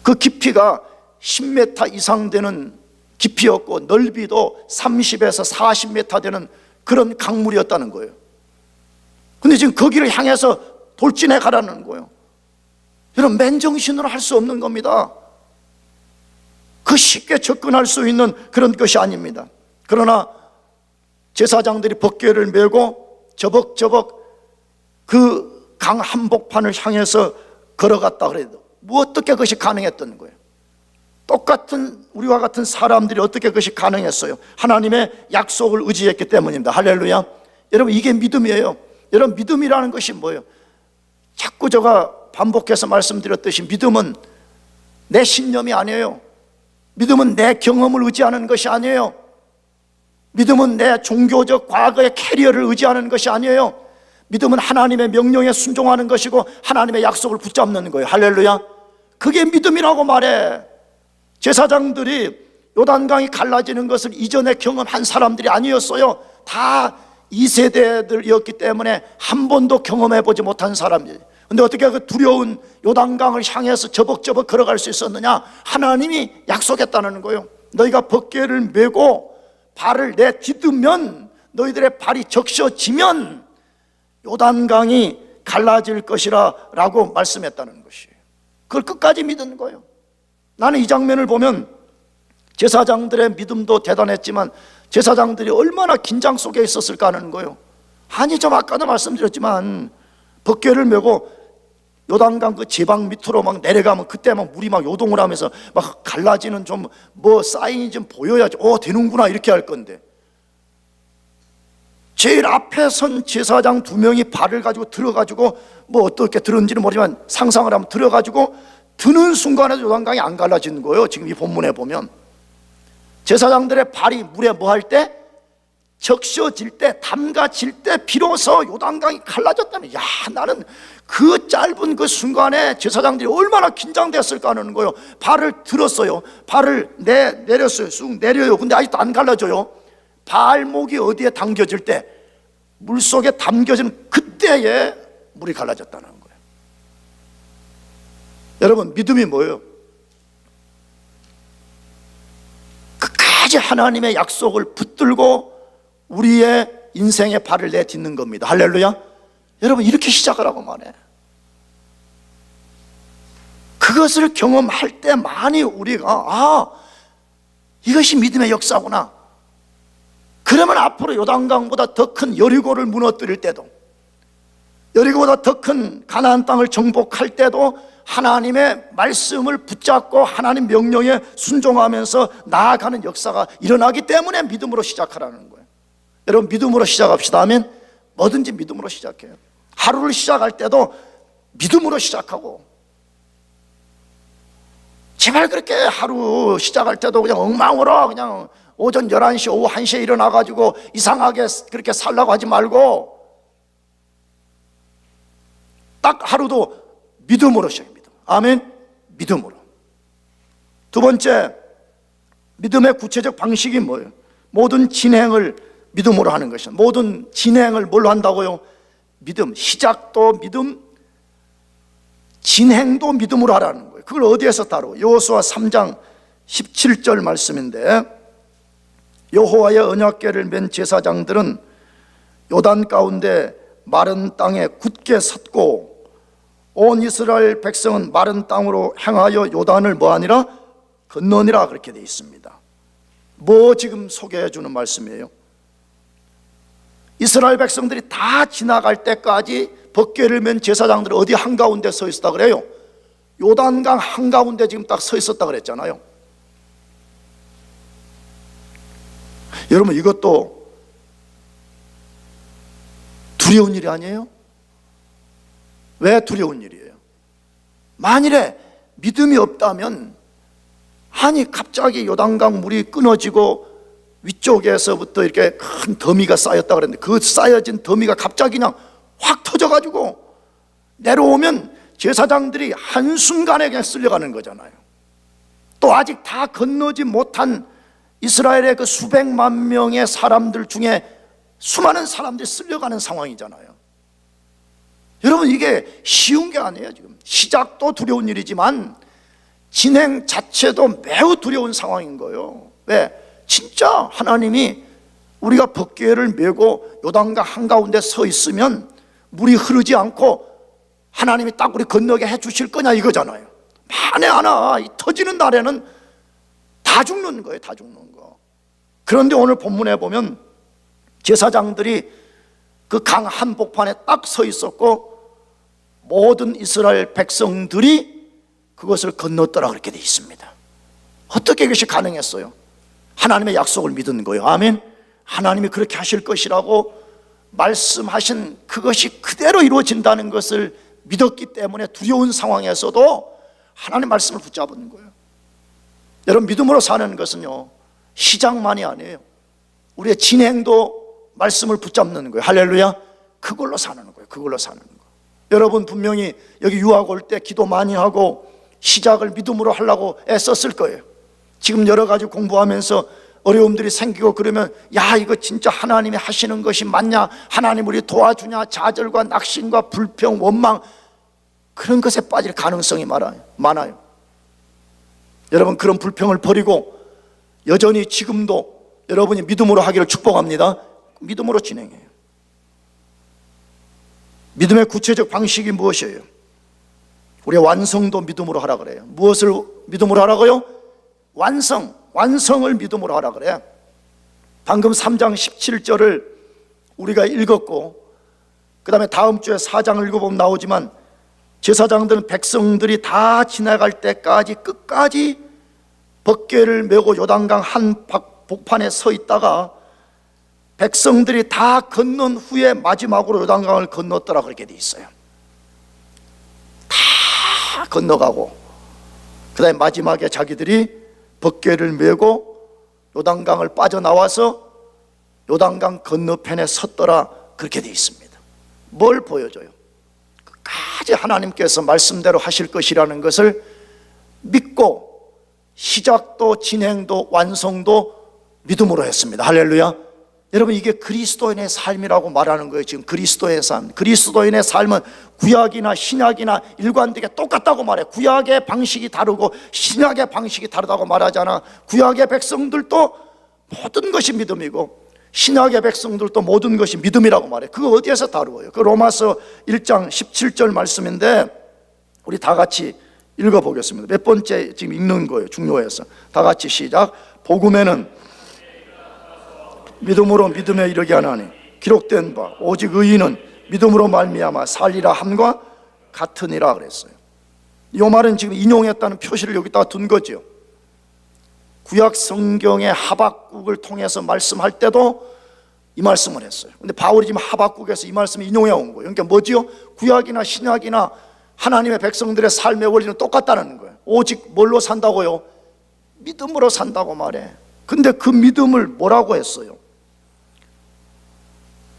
그 깊이가 10m 이상 되는 깊이였고 넓이도 30에서 40m 되는 그런 강물이었다는 거예요. 근데 지금 거기를 향해서 돌진해 가라는 거예요. 여러분, 맨정신으로 할 수 없는 겁니다. 그 쉽게 접근할 수 있는 그런 것이 아닙니다. 그러나 제사장들이 법궤를 메고 저벅저벅 그 강 한복판을 향해서 걸어갔다 그래도 뭐 어떻게 그것이 가능했던 거예요? 똑같은 우리와 같은 사람들이 어떻게 그것이 가능했어요? 하나님의 약속을 의지했기 때문입니다. 할렐루야. 여러분, 이게 믿음이에요. 여러분, 믿음이라는 것이 뭐예요? 자꾸 제가 반복해서 말씀드렸듯이 믿음은 내 신념이 아니에요. 믿음은 내 경험을 의지하는 것이 아니에요. 믿음은 내 종교적 과거의 캐리어를 의지하는 것이 아니에요. 믿음은 하나님의 명령에 순종하는 것이고 하나님의 약속을 붙잡는 거예요. 할렐루야. 그게 믿음이라고 말해. 제사장들이 요단강이 갈라지는 것을 이전에 경험한 사람들이 아니었어요. 다 2세대들이었기 때문에 한 번도 경험해 보지 못한 사람들. 근데 어떻게 그 두려운 요단강을 향해서 저벅저벅 걸어갈 수 있었느냐? 하나님이 약속했다는 거예요. 너희가 법궤를 메고 발을 내딛으면, 너희들의 발이 적셔지면 요단강이 갈라질 것이라 라고 말씀했다는 것이에요. 그걸 끝까지 믿는 거예요. 나는 이 장면을 보면 제사장들의 믿음도 대단했지만 제사장들이 얼마나 긴장 속에 있었을까 하는 거예요. 아니, 좀 아까도 말씀드렸지만 법궤를 메고 요단강 그 제방 밑으로 막 내려가면 그때 막 물이 막 요동을 하면서 막 갈라지는 좀 뭐 사인이 좀 보여야지 되는구나 이렇게 할 건데, 제일 앞에 선 제사장 2명이 발을 가지고 들어가지고 뭐 어떻게 들었는지는 모르지만 상상을 하면 들어가지고 드는 순간에 요단강이 안 갈라지는 거예요. 지금 이 본문에 보면 제사장들의 발이 물에 뭐 할 때? 적셔질 때, 담가질 때 비로소 요단강이 갈라졌다는. 야, 나는 그 짧은 그 순간에 제사장들이 얼마나 긴장됐을까 하는 거예요. 발을 들었어요. 발을 내렸어요. 쑥 내려요. 근데 아직도 안 갈라져요. 발목이 어디에 당겨질 때, 물속에 담겨지는 그때에 물이 갈라졌다는 거예요. 여러분, 믿음이 뭐예요? 끝까지 하나님의 약속을 붙들고 우리의 인생의 발을 내딛는 겁니다. 할렐루야. 여러분, 이렇게 시작하라고 말해. 그것을 경험할 때만이 우리가 이것이 믿음의 역사구나. 그러면 앞으로 요단강보다 더 큰 여리고를 무너뜨릴 때도, 여리고보다 더 큰 가나안 땅을 정복할 때도 하나님의 말씀을 붙잡고 하나님 명령에 순종하면서 나아가는 역사가 일어나기 때문에 믿음으로 시작하라는 거예요. 여러분, 믿음으로 시작합시다. 아멘. 뭐든지 믿음으로 시작해요. 하루를 시작할 때도 믿음으로 시작하고, 제발 그렇게 하루 시작할 때도 그냥 엉망으로 그냥 오전 11시, 오후 1시에 일어나가지고 이상하게 그렇게 살라고 하지 말고 딱 하루도 믿음으로 시작합니다. 아멘. 믿음으로. 두 번째, 믿음의 구체적 방식이 뭐예요? 모든 진행을 믿음으로 하는 것이죠. 모든 진행을 뭘로 한다고요? 믿음. 시작도 믿음, 진행도 믿음으로 하라는 거예요. 그걸 어디에서 다뤄? 여호수아 3장 17절 말씀인데, 여호와의 언약궤를 맨 제사장들은 요단 가운데 마른 땅에 굳게 섰고 온 이스라엘 백성은 마른 땅으로 행하여 요단을 뭐하니라? 건너니라. 그렇게 되어 있습니다. 뭐 지금 소개해 주는 말씀이에요? 이스라엘 백성들이 다 지나갈 때까지 법궤를 맨 제사장들이 어디 한가운데 서 있었다 그래요? 요단강 한가운데 지금 딱 서 있었다 그랬잖아요. 여러분, 이것도 두려운 일이 아니에요? 왜 두려운 일이에요? 만일에 믿음이 없다면, 아니 갑자기 요단강 물이 끊어지고 위쪽에서부터 이렇게 큰 더미가 쌓였다 그랬는데, 그 쌓여진 더미가 갑자기 그냥 확 터져가지고 내려오면 제사장들이 한순간에 그냥 쓸려가는 거잖아요. 또 아직 다 건너지 못한 이스라엘의 그 수백만 명의 사람들 중에 수많은 사람들이 쓸려가는 상황이잖아요. 여러분, 이게 쉬운 게 아니에요. 지금 시작도 두려운 일이지만 진행 자체도 매우 두려운 상황인 거예요. 왜? 진짜 하나님이 우리가 법궤를 메고 요단강 한가운데 서 있으면 물이 흐르지 않고 하나님이 딱 우리 건너게 해 주실 거냐 이거잖아요. 만에 하나 이 터지는 날에는 다 죽는 거예요. 다 죽는 거. 그런데 오늘 본문에 보면 제사장들이 그 강 한복판에 딱 서 있었고 모든 이스라엘 백성들이 그것을 건넜더라 그렇게 돼 있습니다. 어떻게 이것이 가능했어요? 하나님의 약속을 믿은 거예요. 아멘. 하나님이 그렇게 하실 것이라고 말씀하신 그것이 그대로 이루어진다는 것을 믿었기 때문에 두려운 상황에서도 하나님의 말씀을 붙잡은 거예요. 여러분, 믿음으로 사는 것은요, 시작만이 아니에요. 우리의 진행도 말씀을 붙잡는 거예요. 할렐루야. 그걸로 사는 거예요. 그걸로 사는 거예요. 여러분 분명히 여기 유학 올 때 기도 많이 하고 시작을 믿음으로 하려고 애썼을 거예요. 지금 여러 가지 공부하면서 어려움들이 생기고 그러면, 야, 이거 진짜 하나님이 하시는 것이 맞냐? 하나님 우리 도와주냐? 좌절과 낙심과 불평, 원망, 그런 것에 빠질 가능성이 많아요. 여러분, 그런 불평을 버리고 여전히 지금도 여러분이 믿음으로 하기를 축복합니다. 믿음으로 진행해요. 믿음의 구체적 방식이 무엇이에요? 우리의 완성도 믿음으로 하라 그래요. 무엇을 믿음으로 하라고요? 완성을 믿음으로 하라 그래요. 방금 3장 17절을 우리가 읽었고, 그 다음에 다음 주에 4장을 읽어보면 나오지만, 제사장들은 백성들이 다 지나갈 때까지 끝까지 법궤를 메고 요단강 한 복판에 서 있다가 백성들이 다 건넌 후에 마지막으로 요단강을 건넜더라 그렇게 돼 있어요. 다 건너가고 그 다음에 마지막에 자기들이 법궤를 메고 요단강을 빠져나와서 요단강 건너편에 섰더라 그렇게 돼 있습니다. 뭘 보여줘요? 끝까지 하나님께서 말씀대로 하실 것이라는 것을 믿고 시작도 진행도 완성도 믿음으로 했습니다. 할렐루야. 여러분, 이게 그리스도인의 삶이라고 말하는 거예요. 지금 그리스도의 삶. 그리스도인의 삶은 구약이나 신약이나 일관되게 똑같다고 말해. 구약의 방식이 다르고 신약의 방식이 다르다고 말하잖아. 구약의 백성들도 모든 것이 믿음이고 신약의 백성들도 모든 것이 믿음이라고 말해. 그거 어디에서 다루어요? 그 로마서 1장 17절 말씀인데 우리 다 같이 읽어보겠습니다. 몇 번째 지금 읽는 거예요. 중요해서. 다 같이 시작. 복음에는 믿음으로 믿음에 이르게 하나니 기록된 바 오직 의인은 믿음으로 말미암아 살리라 함과 같으니라 그랬어요. 이 말은 지금 인용했다는 표시를 여기다가 둔 거죠. 구약 성경의 하박국을 통해서 말씀할 때도 이 말씀을 했어요. 근데 바울이 지금 하박국에서 이 말씀을 인용해 온 거예요. 그러니까 뭐지요? 구약이나 신약이나 하나님의 백성들의 삶의 원리는 똑같다는 거예요. 오직 뭘로 산다고요? 믿음으로 산다고 말해. 근데 그 믿음을 뭐라고 했어요?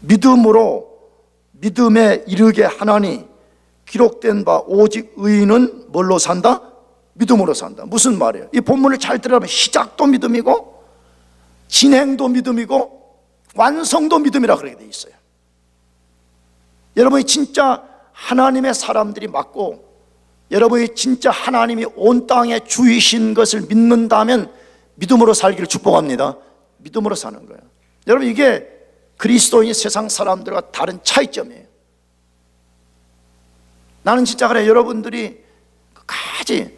믿음으로 믿음에 이르게 하나니 기록된 바 오직 의인은 뭘로 산다? 믿음으로 산다. 무슨 말이에요? 이 본문을 잘 들어보면 시작도 믿음이고 진행도 믿음이고 완성도 믿음이라 그렇게 돼 있어요. 여러분이 진짜 하나님의 사람들이 맞고 여러분이 진짜 하나님이 온 땅에 주이신 것을 믿는다면 믿음으로 살기를 축복합니다. 믿음으로 사는 거예요. 여러분, 이게 그리스도인이 세상 사람들과 다른 차이점이에요. 나는 진짜 그래, 여러분들이 끝까지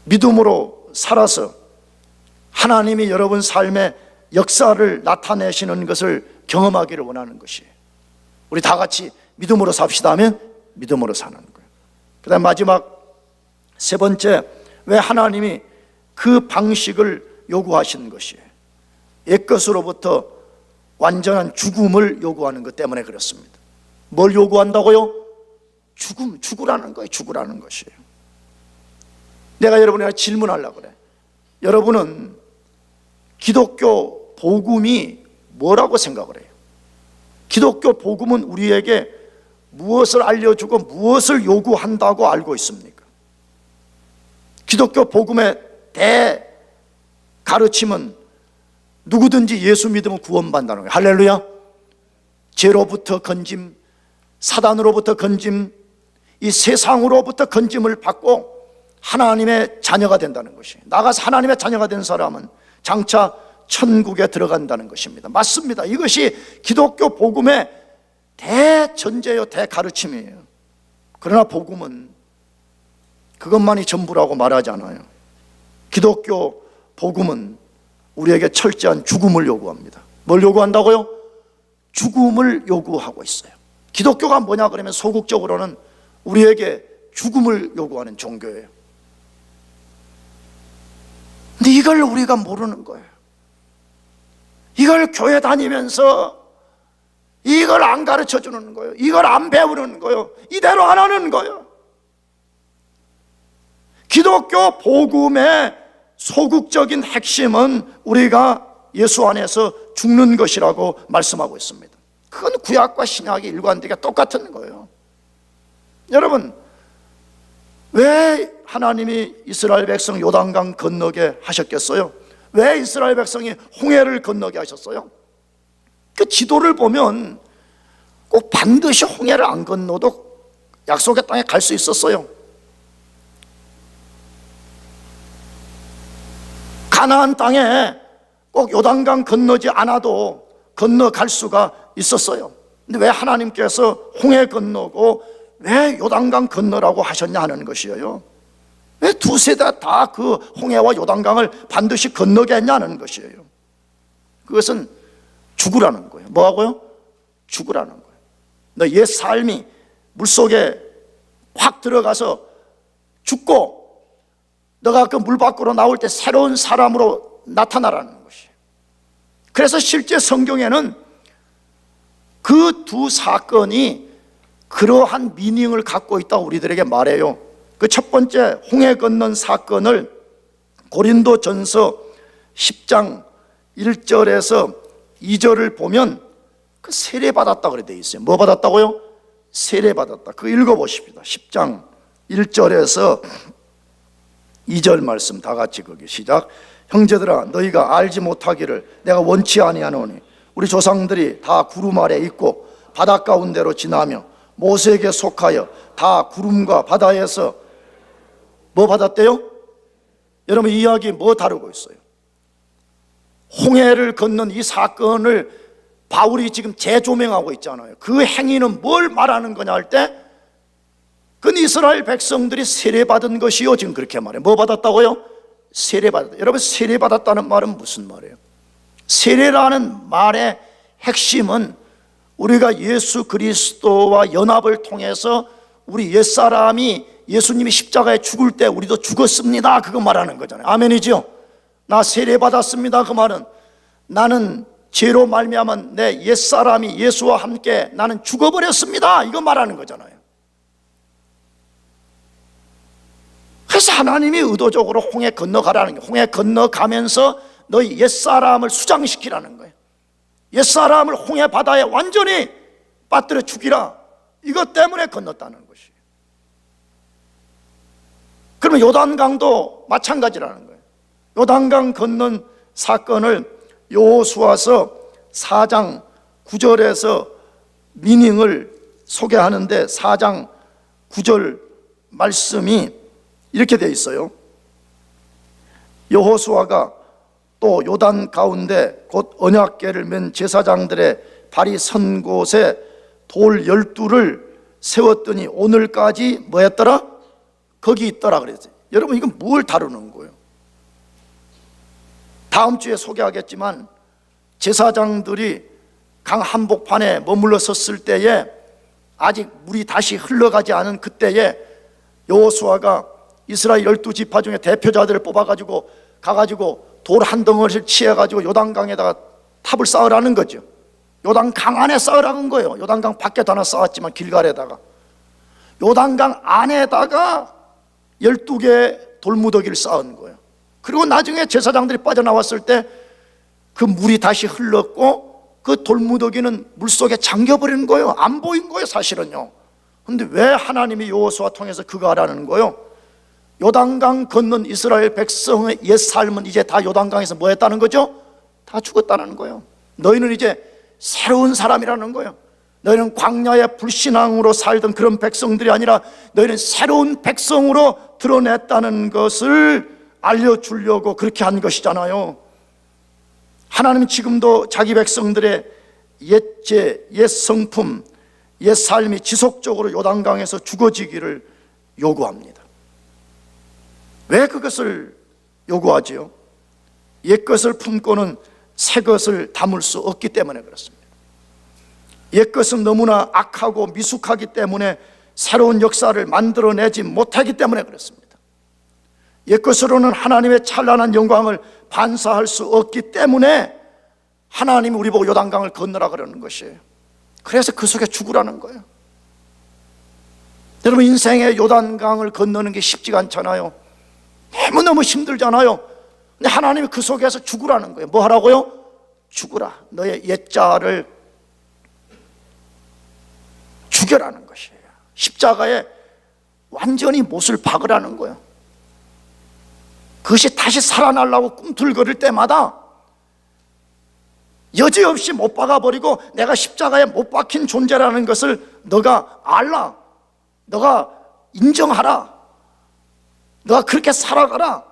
믿음으로 살아서 하나님이 여러분 삶의 역사를 나타내시는 것을 경험하기를 원하는 것이에요. 우리 다 같이 믿음으로 삽시다 하면 믿음으로 사는 거예요. 그 다음 마지막 세 번째, 왜 하나님이 그 방식을 요구하신 것이에요. 옛것으로부터 완전한 죽음을 요구하는 것 때문에 그렇습니다. 뭘 요구한다고요? 죽으라는 거예요. 죽으라는 것이에요. 내가 여러분에게 질문하려고 그래. 여러분은 기독교 복음이 뭐라고 생각을 해요? 기독교 복음은 우리에게 무엇을 알려주고 무엇을 요구한다고 알고 있습니까? 기독교 복음의 대가르침은 누구든지 예수 믿으면 구원받는다는 거예요. 할렐루야. 죄로부터 건짐, 사단으로부터 건짐, 이 세상으로부터 건짐을 받고 하나님의 자녀가 된다는 것이에요. 나가서 하나님의 자녀가 된 사람은 장차 천국에 들어간다는 것입니다. 맞습니다. 이것이 기독교 복음의 대전제요, 대가르침이에요. 그러나 복음은 그것만이 전부라고 말하지 않아요. 기독교 복음은 우리에게 철저한 죽음을 요구합니다. 뭘 요구한다고요? 죽음을 요구하고 있어요. 기독교가 뭐냐 그러면 소극적으로는 우리에게 죽음을 요구하는 종교예요. 근데 이걸 우리가 모르는 거예요. 이걸 교회 다니면서 이걸 안 가르쳐 주는 거예요. 이걸 안 배우는 거예요. 이대로 안 하는 거예요. 기독교 복음의 소극적인 핵심은 우리가 예수 안에서 죽는 것이라고 말씀하고 있습니다. 그건 구약과 신약이 일관되게 똑같은 거예요. 여러분, 왜 하나님이 이스라엘 백성 요단강 건너게 하셨겠어요? 왜 이스라엘 백성이 홍해를 건너게 하셨어요? 그 지도를 보면 꼭 반드시 홍해를 안 건너도 약속의 땅에 갈 수 있었어요. 가나안 땅에 꼭 요단강 건너지 않아도 건너갈 수가 있었어요. 근데 왜 하나님께서 홍해 건너고 왜 요단강 건너라고 하셨냐 하는 것이에요. 왜 두 세대 다 그 홍해와 요단강을 반드시 건너게 했냐는 것이에요. 그것은 죽으라는 거예요. 뭐하고요? 죽으라는 거예요. 너 옛 삶이 물속에 확 들어가서 죽고 너가 그 물 밖으로 나올 때 새로운 사람으로 나타나라는 것이에요. 그래서 실제 성경에는 그 두 사건이 그러한 미닝을 갖고 있다고 우리들에게 말해요. 그 첫 번째 홍해 건넌 사건을 고린도전서 10장 1절에서 2절을 보면 그 세례받았다 그래 돼 있어요. 뭐 받았다고요? 세례받았다. 그거 읽어보십시다. 10장 1절에서 2절 말씀 다 같이 거기 시작. 형제들아 너희가 알지 못하기를 내가 원치 아니하노니 우리 조상들이 다 구름 아래 있고 바다 가운데로 지나며 모세에게 속하여 다 구름과 바다에서 뭐 받았대요? 여러분 이 이야기 뭐 다루고 있어요? 홍해를 건넌 이 사건을 바울이 지금 재조명하고 있잖아요. 그 행위는 뭘 말하는 거냐 할 때 그건 이스라엘 백성들이 세례받은 것이요. 지금 그렇게 말해요. 뭐 받았다고요? 세례받았다. 여러분 세례받았다는 말은 무슨 말이에요? 세례라는 말의 핵심은 우리가 예수 그리스도와 연합을 통해서 우리 옛사람이 예수님이 십자가에 죽을 때 우리도 죽었습니다. 그거 말하는 거잖아요. 아멘이죠? 나 세례받았습니다. 그 말은 나는 죄로 말미암은 내 옛사람이 예수와 함께 나는 죽어버렸습니다. 이거 말하는 거잖아요. 그래서 하나님이 의도적으로 홍해 건너가라는 거예요. 홍해 건너가면서 너희 옛사람을 수장시키라는 거예요. 옛사람을 홍해 바다에 완전히 빠뜨려 죽이라. 이것 때문에 건넜다는 것이에요. 그러면 요단강도 마찬가지라는 거예요. 요단강 건넌 사건을 여호수아서 4장 9절에서 미닝을 소개하는데 4장 9절 말씀이 이렇게 되어 있어요. 여호수아가 또 요단 가운데 곧 언약궤를 맨 제사장들의 발이 선 곳에 돌 12를 세웠더니 오늘까지 뭐였더라? 거기 있더라 그랬어요. 여러분 이건 뭘 다루는 거예요? 다음 주에 소개하겠지만 제사장들이 강 한복판에 머물러 섰을 때에 아직 물이 다시 흘러가지 않은 그때에 여호수아가 이스라엘 12지파 중에 대표자들을 뽑아가지고 가가지고 돌 한 덩어리를 치해가지고 요단강에다가 탑을 쌓으라는 거죠. 요단강 안에 쌓으라는 거예요. 요단강 밖에도 하나 쌓았지만 길갈에다가, 요단강 안에다가 12개의 돌무더기를 쌓은 거예요. 그리고 나중에 제사장들이 빠져나왔을 때 그 물이 다시 흘렀고 그 돌무더기는 물속에 잠겨버리는 거예요. 안 보인 거예요, 사실은요. 근데 왜 하나님이 여호수아 통해서 그거 하라는 거예요? 요단강 건넌 이스라엘 백성의 옛 삶은 이제 다 요단강에서 뭐 했다는 거죠? 다 죽었다는 거예요. 너희는 이제 새로운 사람이라는 거예요. 너희는 광야의 불신앙으로 살던 그런 백성들이 아니라 너희는 새로운 백성으로 드러냈다는 것을 알려주려고 그렇게 한 것이잖아요. 하나님은 지금도 자기 백성들의 옛죄, 옛 성품, 옛 삶이 지속적으로 요단강에서 죽어지기를 요구합니다. 왜 그것을 요구하지요? 옛 것을 품고는 새 것을 담을 수 없기 때문에 그렇습니다. 옛 것은 너무나 악하고 미숙하기 때문에 새로운 역사를 만들어내지 못하기 때문에 그렇습니다. 옛 것으로는 하나님의 찬란한 영광을 반사할 수 없기 때문에 하나님이 우리 보고 요단강을 건너라 그러는 것이에요. 그래서 그 속에 죽으라는 거예요. 여러분, 인생의 요단강을 건너는 게 쉽지가 않잖아요. 너무너무 힘들잖아요. 근데 하나님이 그 속에서 죽으라는 거예요. 뭐 하라고요? 죽으라. 너의 옛자를 죽여라는 것이에요. 십자가에 완전히 못을 박으라는 거예요. 그것이 다시 살아나려고 꿈틀거릴 때마다 여지없이 못 박아버리고 내가 십자가에 못 박힌 존재라는 것을 너가 알라, 너가 인정하라, 너가 그렇게 살아가라,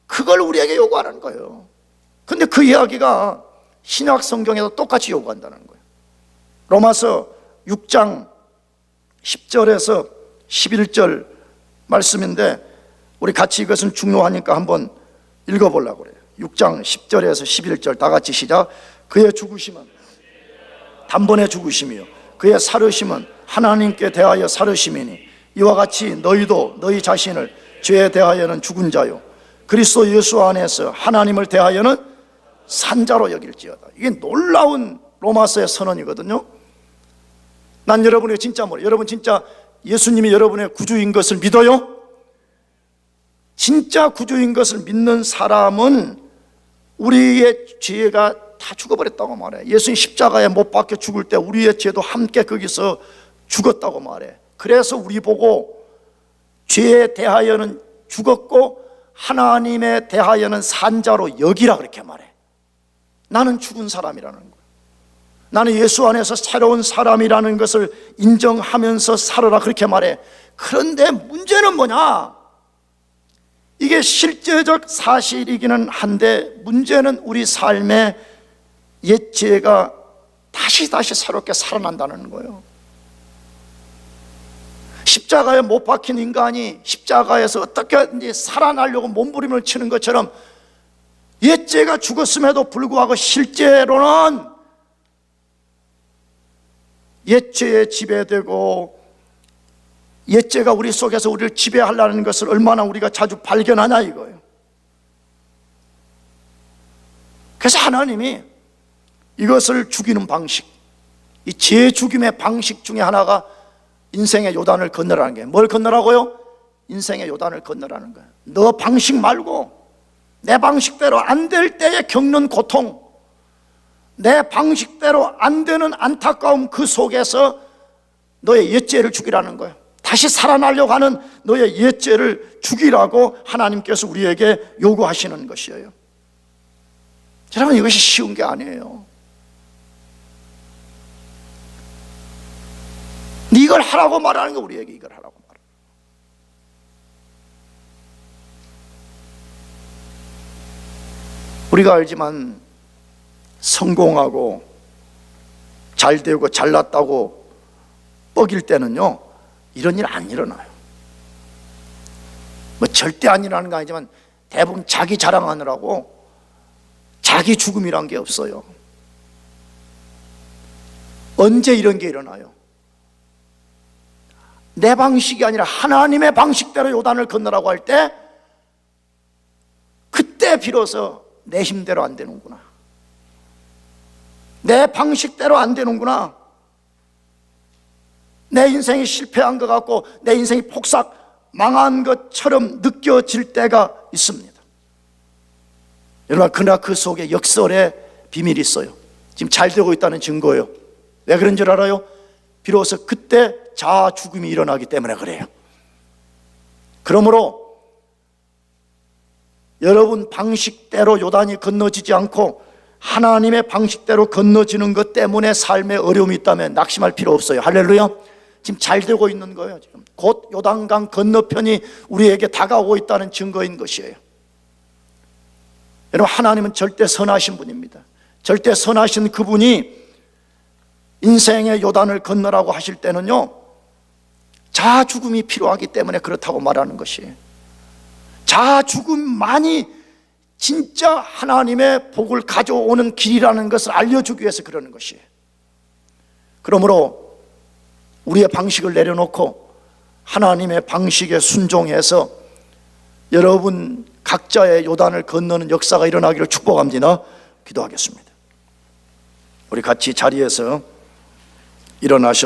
그걸 우리에게 요구하는 거예요. 근데 그 이야기가 신약 성경에도 똑같이 요구한다는 거예요. 로마서 6장 10절에서 11절 말씀인데 우리 같이 이것은 중요하니까 한번 읽어보려고 그래요. 6장 10절에서 11절 다 같이 시작. 그의 죽으심은 단번에 죽으심이요 그의 살으심은 하나님께 대하여 살으심이니 이와 같이 너희도 너희 자신을 죄에 대하여는 죽은 자요 그리스도 예수 안에서 하나님을 대하여는 산자로 여길지어다. 이게 놀라운 로마서의 선언이거든요. 난 여러분의 진짜 뭐예요? 여러분 진짜 예수님이 여러분의 구주인 것을 믿어요? 진짜 구주인 것을 믿는 사람은 우리의 죄가 다 죽어버렸다고 말해. 예수님 십자가에 못 박혀 죽을 때 우리의 죄도 함께 거기서 죽었다고 말해. 그래서 우리 보고 죄에 대하여는 죽었고 하나님에 대하여는 산자로 여기라 그렇게 말해. 나는 죽은 사람이라는 거야. 나는 예수 안에서 새로운 사람이라는 것을 인정하면서 살아라 그렇게 말해. 그런데 문제는 뭐냐? 이게 실제적 사실이기는 한데 문제는 우리 삶의 옛 죄가 다시 새롭게 살아난다는 거예요. 십자가에 못 박힌 인간이 십자가에서 어떻게든지 살아나려고 몸부림을 치는 것처럼 옛 죄가 죽었음에도 불구하고 실제로는 옛 죄에 지배되고 옛 죄가 우리 속에서 우리를 지배하려는 것을 얼마나 우리가 자주 발견하냐 이거예요. 그래서 하나님이 이것을 죽이는 방식, 이 죄 죽임의 방식 중에 하나가 인생의 요단을 건너라는 거예요. 뭘 건너라고요? 인생의 요단을 건너라는 거예요. 너 방식 말고 내 방식대로 안 될 때에 겪는 고통, 내 방식대로 안 되는 안타까움 그 속에서 너의 옛죄를 죽이라는 거예요. 다시 살아나려고 하는 너의 옛죄를 죽이라고 하나님께서 우리에게 요구하시는 것이에요. 여러분, 이것이 쉬운 게 아니에요. 이걸 하라고 말하는 거, 우리에게 이걸 하라고 말하는 거. 우리가 알지만 성공하고 잘되고 잘났다고 뻐길 때는요 이런 일 안 일어나요. 뭐 절대 안 일어나는 거 아니지만 대부분 자기 자랑하느라고 자기 죽음이란 게 없어요. 언제 이런 게 일어나요? 내 방식이 아니라 하나님의 방식대로 요단을 건너라고 할 때, 그때 비로소 내 힘대로 안 되는구나, 내 방식대로 안 되는구나, 내 인생이 실패한 것 같고 내 인생이 폭삭 망한 것처럼 느껴질 때가 있습니다. 여러분, 그러나 그 속에 역설의 비밀이 있어요. 지금 잘 되고 있다는 증거예요. 왜 그런 줄 알아요? 비로소 그때 자아 죽음이 일어나기 때문에 그래요. 그러므로 여러분 방식대로 요단이 건너지지 않고 하나님의 방식대로 건너지는 것 때문에 삶에 어려움이 있다면 낙심할 필요 없어요. 할렐루야. 지금 잘 되고 있는 거예요. 지금 곧 요단강 건너편이 우리에게 다가오고 있다는 증거인 것이에요. 여러분, 하나님은 절대 선하신 분입니다. 절대 선하신 그분이 인생의 요단을 건너라고 하실 때는요, 자아 죽음이 필요하기 때문에 그렇다고 말하는 것이에요. 자아 죽음만이 진짜 하나님의 복을 가져오는 길이라는 것을 알려주기 위해서 그러는 것이에요. 그러므로 우리의 방식을 내려놓고 하나님의 방식에 순종해서 여러분 각자의 요단을 건너는 역사가 일어나기를 축복합니다. 기도하겠습니다. 우리 같이 자리에서 일어나셔